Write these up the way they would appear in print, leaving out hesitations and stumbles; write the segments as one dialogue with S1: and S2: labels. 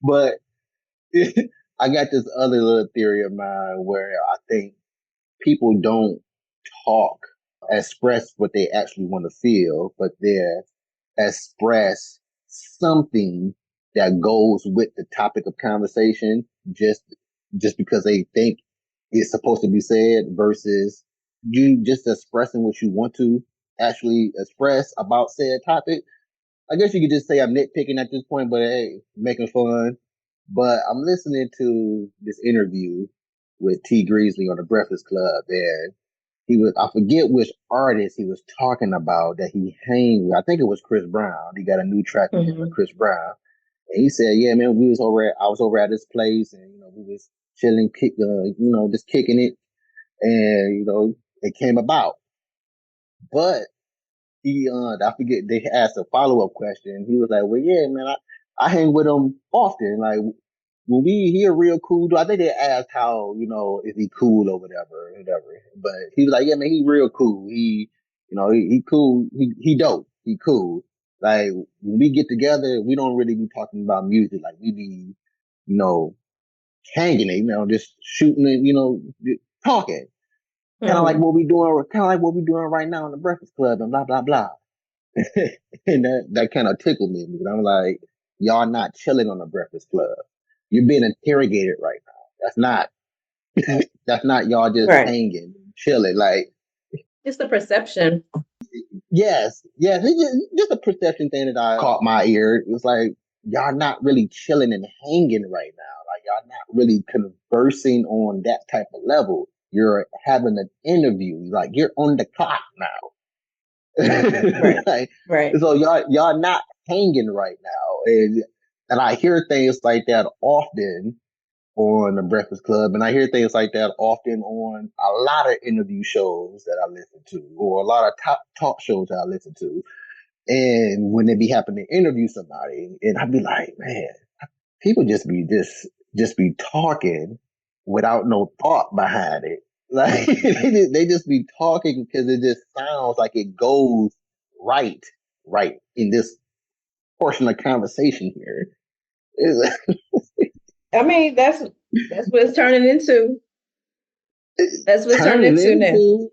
S1: But I got this other little theory of mine where I think people don't talk, express what they actually want to feel, but they express something that goes with the topic of conversation just because they think it's supposed to be said versus you just expressing what you want to actually express about said topic. I guess you could just say I'm nitpicking at this point, but hey, making fun. But I'm listening to this interview with T Grizzly on the Breakfast Club, and I forget which artist he was talking about that he hang with. I think it was Chris Brown. He got a new track with him with Chris Brown. And he said, yeah, man, I was over at this place and, we was chilling, just kicking it. And, it came about. But I forget, they asked a follow-up question. He was like, well, yeah, man, I hang with him often. Like, when he a real cool dude. I think they asked how, is he cool or whatever. But he was like, yeah, man, he real cool. He cool. He dope. He cool. Like, when we get together, we don't really be talking about music. Like, we be, hanging it, just shooting it, talking. Kind of like what we doing right now in the Breakfast Club and blah, blah, blah. And that kind of tickled me because I'm like, y'all not chilling on the Breakfast Club. You're being interrogated right now. That's not y'all just hanging, chilling. Like,
S2: it's the perception.
S1: Yes. It's just a perception thing that I caught my ear. It was like, y'all not really chilling and hanging right now. Like, y'all not really conversing on that type of level. You're having an interview. Like, you're on the clock now.
S2: Right.
S1: So y'all not hanging right now. And I hear things like that often on the Breakfast Club, and I hear things like that often on a lot of interview shows that I listen to, or a lot of top talk shows that I listen to. And when they be happening to interview somebody, and I'd be like, man, people just be talking without no thought behind it. Like they just be talking because it just sounds like it goes right in this portion of conversation here.
S2: I mean, that's what it's turning into. That's what it's turning into now.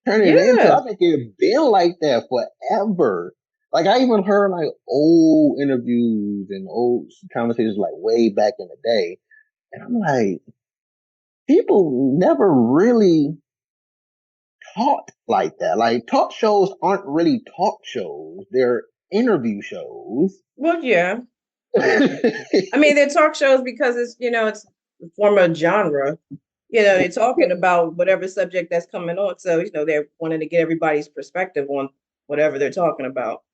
S1: Turning into, I think it's been like that forever. Like, I even heard like old interviews and old conversations like way back in the day. And I'm like, people never really talked like that. Like, talk shows aren't really talk shows. They're interview shows.
S2: Well, yeah. I mean, they're talk shows because it's, it's a form of genre. They're talking about whatever subject that's coming on. So, they're wanting to get everybody's perspective on whatever they're talking about.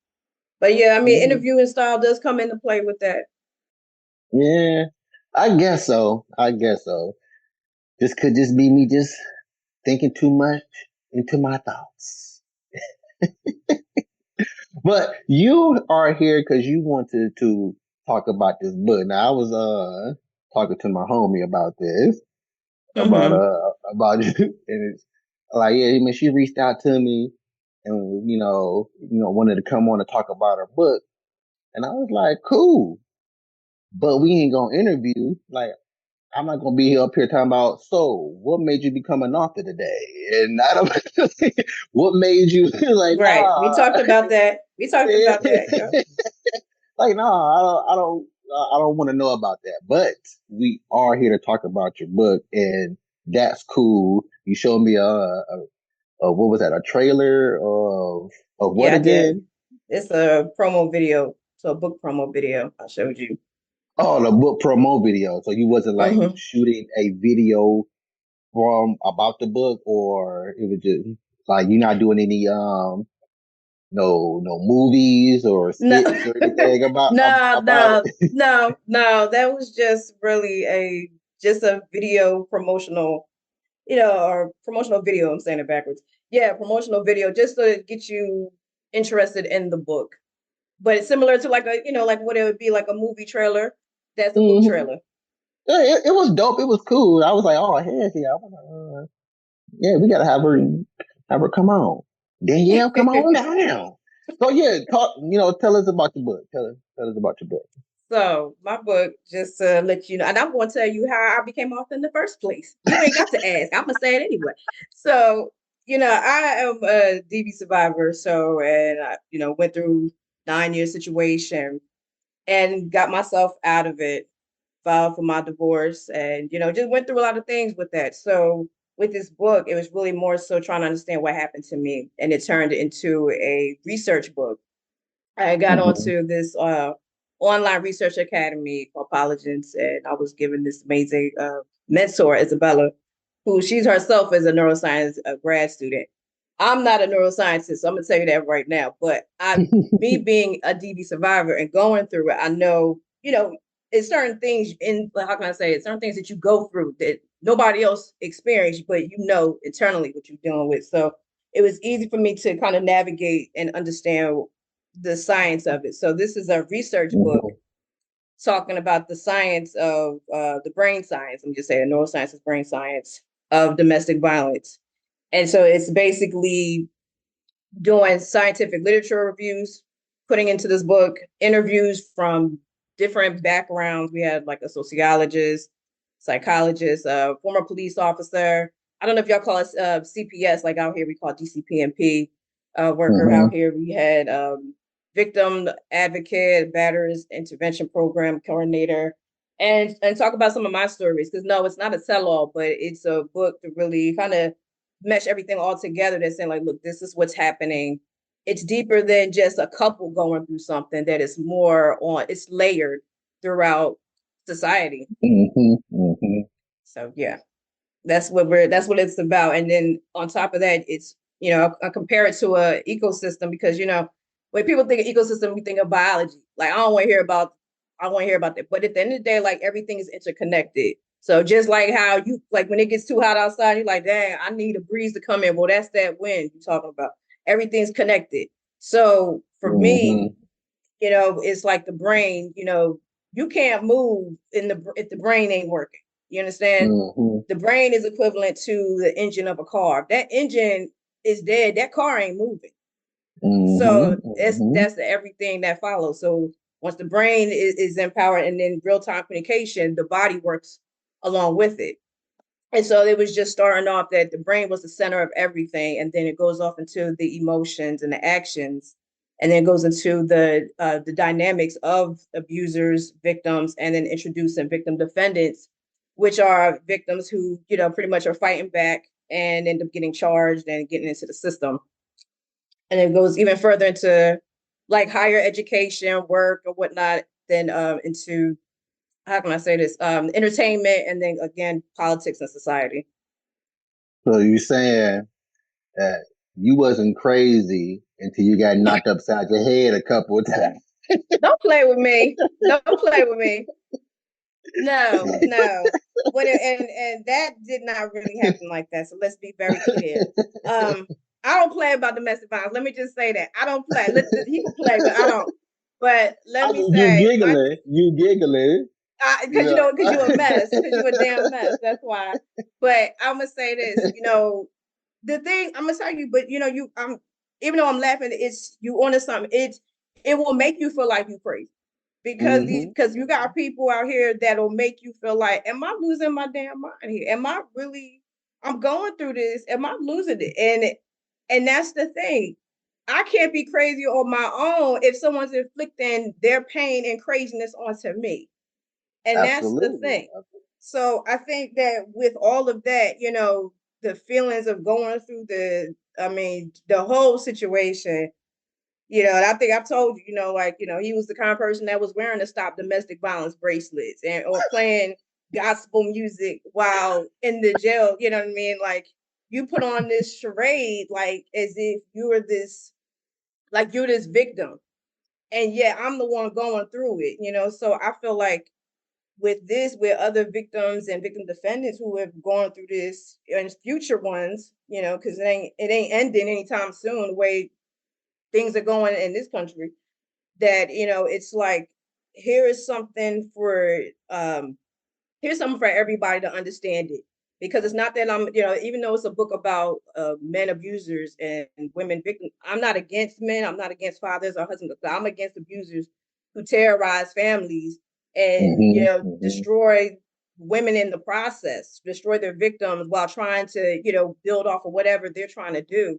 S2: But yeah, I mean, interviewing style does come into play with that.
S1: Yeah, I guess so. This could just be me just thinking too much into my thoughts. But you are here because you wanted to talk about this book. Now, I was talking to my homie about this, about you, and it's like, yeah, I mean, she reached out to me and wanted to come on and talk about her book, and I was like, cool, but we ain't gonna interview. Like, I'm not gonna be up here talking about, so what made you become an author today? And I don't what made you like,
S2: right.
S1: Nah.
S2: We talked about that. Yeah.
S1: Like, no, I don't want to know about that. But we are here to talk about your book, and that's cool. You showed me what was that? A trailer of what again?
S2: It's a promo video. So a book promo video I showed you.
S1: Oh, the book promo video. So you wasn't like shooting a video from about the book, or it was just like you're not doing any no movies or skits or anything about
S2: no. That was just really a video promotional, or promotional video. I'm saying it backwards. Yeah, promotional video just to get you interested in the book. But it's similar to like like what it would be like a movie trailer. That's a book trailer.
S1: Yeah, it was dope. It was cool. I was like, oh, heck yeah. Yeah, we gotta have her come on. Danielle, come on down. So yeah, tell us about your book. Tell us about your book.
S2: So my book, just to let you know, and I'm going to tell you how I became author in the first place. You ain't got to ask. I'm gonna say it anyway. So, I am a DV survivor. So, and I, went through 9 year situation and got myself out of it, filed for my divorce, and just went through a lot of things with that. So with this book, it was really more so trying to understand what happened to me, and it turned into a research book. I got
S1: Mm-hmm.
S2: onto this online research academy called Polygence, and I was given this amazing mentor, Isabella, who she's herself is a neuroscience grad student. I'm not a neuroscientist, so I'm gonna tell you that right now. But me being a DV survivor and going through it, I know, it's certain things how can I say it? Certain things that you go through that nobody else experienced, but internally what you're dealing with. So it was easy for me to kind of navigate and understand the science of it. So this is a research book
S1: Mm-hmm.
S2: talking about the science of the brain science. I'm just saying neuroscience is brain science of domestic violence. And so it's basically doing scientific literature reviews, putting into this book interviews from different backgrounds. We had like a sociologist, psychologist, a former police officer. I don't know if y'all call it CPS, like out here we call it DCPMP worker.
S1: Mm-hmm.
S2: Out here we had victim advocate, batters intervention program coordinator, and talk about some of my stories. Because no, it's not a tell-all, but it's a book to really kind of mesh everything all together. That's saying like, look, this is what's happening. It's deeper than just a couple going through something. That is more on. It's layered throughout society.
S1: Mm-hmm. Mm-hmm.
S2: So yeah, that's what it's about. And then on top of that, it's I compare it to a ecosystem because when people think of ecosystem, we think of biology. Like I want to hear about that. But at the end of the day, like everything is interconnected. So just like how you like when it gets too hot outside, you're like, dang, I need a breeze to come in. Well, that's that wind you're talking about. Everything's connected. So for me,
S1: Mm-hmm.
S2: it's like the brain, you can't move if the brain ain't working. You understand?
S1: Mm-hmm.
S2: The brain is equivalent to the engine of a car. If that engine is dead, that car ain't moving. So
S1: Mm-hmm.
S2: that's everything that follows. So once the brain is empowered and then real time communication, the body works along with it. And so it was just starting off that the brain was the center of everything, and then it goes off into the emotions and the actions, and then it goes into the dynamics of abusers, victims, and then introducing victim defendants, which are victims who pretty much are fighting back and end up getting charged and getting into the system. And it goes even further into like higher education, work, or whatnot, then into how can I say this? Entertainment, and then again politics and society.
S1: So you saying that you wasn't crazy until you got knocked upside your head a couple of times.
S2: Don't play with me. Don't play with me. No, no. And that did not really happen like that. So let's be very clear. Um, I don't play about domestic violence. Let me just say that I don't play. He can play, but I don't. But let
S1: I
S2: me
S1: mean,
S2: say my
S1: you giggling.
S2: because
S1: Yeah.
S2: because you're a mess, because you're a damn mess. That's why. But I'm gonna say this. The thing I'm gonna tell you, but even though I'm laughing, it's you onto something. It will make you feel like you crazy
S1: Mm-hmm.
S2: because you got people out here that'll make you feel like, am I losing my damn mind here? Am I really? I'm going through this. Am I losing it? And that's the thing. I can't be crazy on my own if someone's inflicting their pain and craziness onto me. And that's the
S1: Absolutely.
S2: thing. So I think that with all of that, the feelings of going through the whole situation, and I think I've told you, he was the kind of person that was wearing the stop domestic violence bracelets and or playing gospel music while in the jail. You know what I mean? Like you put on this charade, like as if you're this victim, and yeah, I'm the one going through it. So I feel like with other victims and victim defendants who have gone through this and future ones, because it ain't ending anytime soon. The way things are going in this country, that it's like here is something for um here's something for everybody to understand it, because it's not that I'm even though it's a book about men abusers and women victims, I'm not against men, I'm not against fathers or husbands, I'm against abusers who terrorize families and,
S1: Hmm. Hmm.
S2: destroy women in the process, destroy their victims while trying to, build off of whatever they're trying to do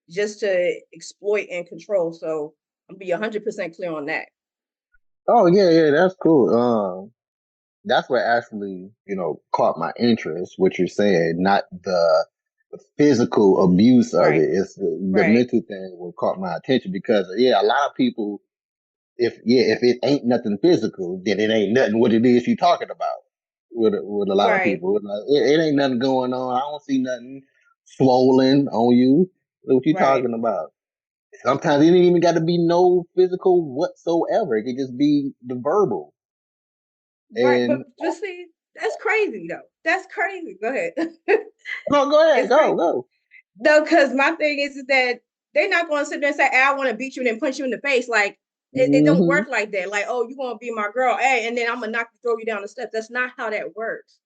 S2: just to exploit and control. So I'm be 100% clear on that.
S1: Oh yeah, yeah, that's cool. That's what actually, caught my interest, what you're saying, not the physical abuse of
S2: Right.
S1: it. It's the
S2: Right.
S1: mental thing what caught my attention because yeah, a lot of people, if it ain't nothing physical, then it ain't nothing what it is you talking about with a lot of
S2: Right.
S1: people. Like, it ain't nothing going on. I don't see nothing swollen on you. What you
S2: Right.
S1: talking about? Sometimes it ain't even got to be no physical whatsoever. It could just be the verbal.
S2: Right. But
S1: And
S2: just see, that's crazy though. That's crazy. Go ahead.
S1: no, go ahead,
S2: It's
S1: go,
S2: crazy.
S1: go.
S2: No, because my thing is that they're not going to sit there and say, hey, I want to beat you and then punch you in the face. Like, it don't
S1: Hmm.
S2: work like that. Like, oh, you want to be my girl, hey, and then I'm gonna knock you, throw you down the steps. That's not how that works.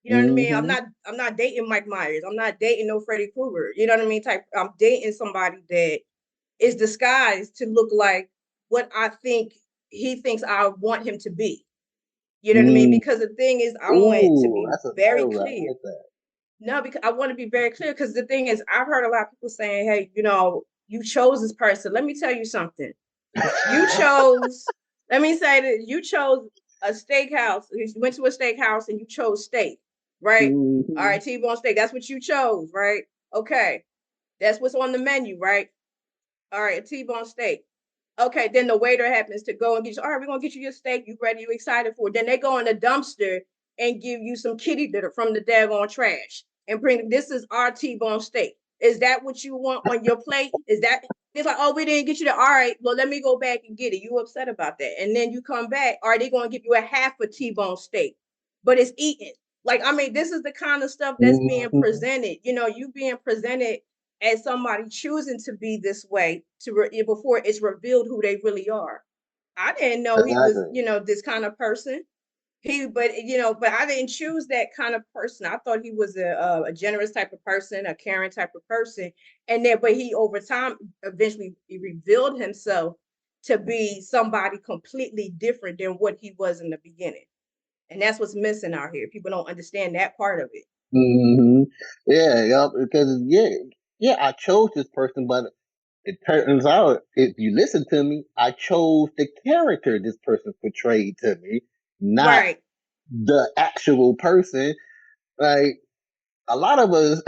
S2: You know what I mean? I'm
S1: Hmm.
S2: not. I'm not dating Mike Myers. I'm not dating no Freddy Krueger. You know what I mean? Type. I'm dating somebody that is disguised to look like what I think he thinks I want him to be. You know what I mean?
S1: Mm.
S2: Because the thing is, I want to
S1: Ooh,
S2: be
S1: that's a
S2: very
S1: nice one. I
S2: clear.
S1: like that.
S2: No, because I want to be very clear. Because the thing is, I've heard a lot of people saying, "Hey, you chose this person." Let me tell you something. You chose. Let me say that you chose a steakhouse. You went to a steakhouse and you chose steak, right? All
S1: Hmm.
S2: right, T-bone steak. That's what you chose, right? Okay, that's what's on the menu, right? All right, a T-bone steak. Okay, then the waiter happens to go and get you. All right, we're gonna get you your steak. You ready? You excited for it? Then they go in the dumpster and give you some kitty litter from the daggone trash and bring. This is our T-bone steak. Is that what you want on your plate? Is that? It's like, oh, we didn't get you the. All right, well, let me go back and get it. You upset about that, and then you come back. Are they gonna give you a half a T-bone steak, but it's eaten? Like, I mean, this is the kind of stuff that's being
S1: Hmm.
S2: presented. You being presented as somebody choosing to be this way before it's revealed who they really are. I didn't know he was,
S1: Exactly.
S2: this kind of person. But I didn't choose that kind of person. I thought he was a generous type of person, a caring type of person, and then but he over time eventually he revealed himself to be somebody completely different than what he was in the beginning, and that's what's missing out here. People don't understand that part of it.
S1: Hmm. Yeah, yeah, because yeah, I chose this person, but it turns out if you listen to me, I chose the character this person portrayed to me, not
S2: Right.
S1: the actual person. Like a lot of us,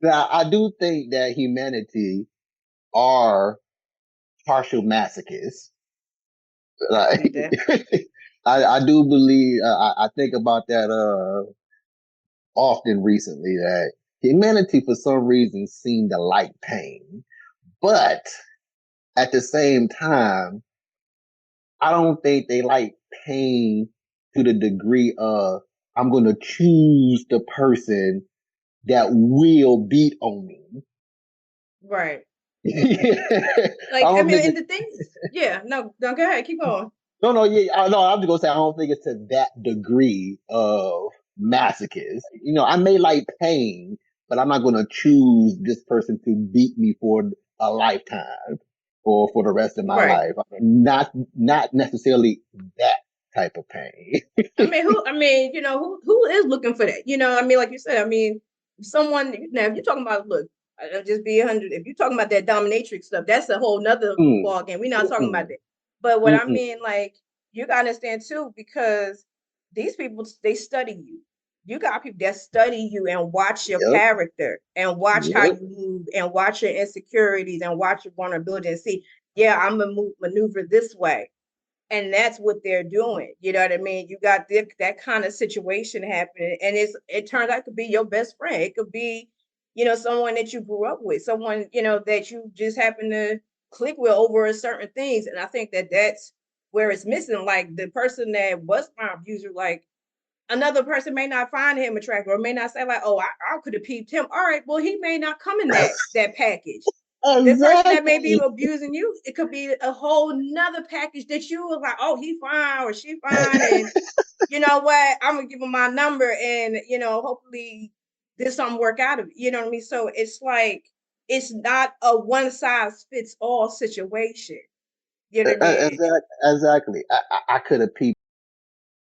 S1: now I do think that humanity are partial masochists.
S2: I
S1: Like
S2: believe that.
S1: I do believe I think about that often recently that humanity for some reason seemed to like pain, but at the same time, I don't think they like pain to the degree of I'm going to choose the person that will beat on me.
S2: Right.
S1: I
S2: Like, I
S1: don't
S2: mean,
S1: think
S2: and
S1: it's
S2: the thing is, yeah, no, no, go ahead, keep going.
S1: no, no, yeah, no. I'm just gonna say I don't think it's to that degree of masochist. I may like pain, but I'm not gonna choose this person to beat me for a lifetime or for the rest of my
S2: Right.
S1: life. Not necessarily that type of pain.
S2: I mean, who is looking for that? I mean, like you said, I mean, someone now, if you're talking about, look, I'll just be 100. If you're talking about that dominatrix stuff, that's a whole nother
S1: Mm,
S2: ball game. We're not talking about
S1: mm-mm,
S2: that. But what I
S1: mm-mm.
S2: mean, like, you gotta understand too, because these people they study you. You got people that study you and watch your
S1: Yep,
S2: character and watch how
S1: yep.
S2: you move and watch your insecurities and watch your vulnerability and see, yeah, I'm gonna maneuver this way, and that's what they're doing. You know what I mean? You got that kind of situation happening, and it turns out it could be your best friend. It could be, someone that you grew up with, someone that you just happen to click with over certain things. And I think that that's where it's missing. Like the person that was my abuser, like another person may not find him attractive, or may not say like, "Oh, I could have peeped him." All right, well, he may not come in that package. The person that may be
S1: Exactly.
S2: abusing you, it could be a whole nother package that you was like, oh, he fine or she fine, and you know what? I'm gonna give him my number, and hopefully this something work out of it. You know what I mean? So it's like it's not a one size fits all situation. You know what I mean?
S1: Exactly. I could have peeped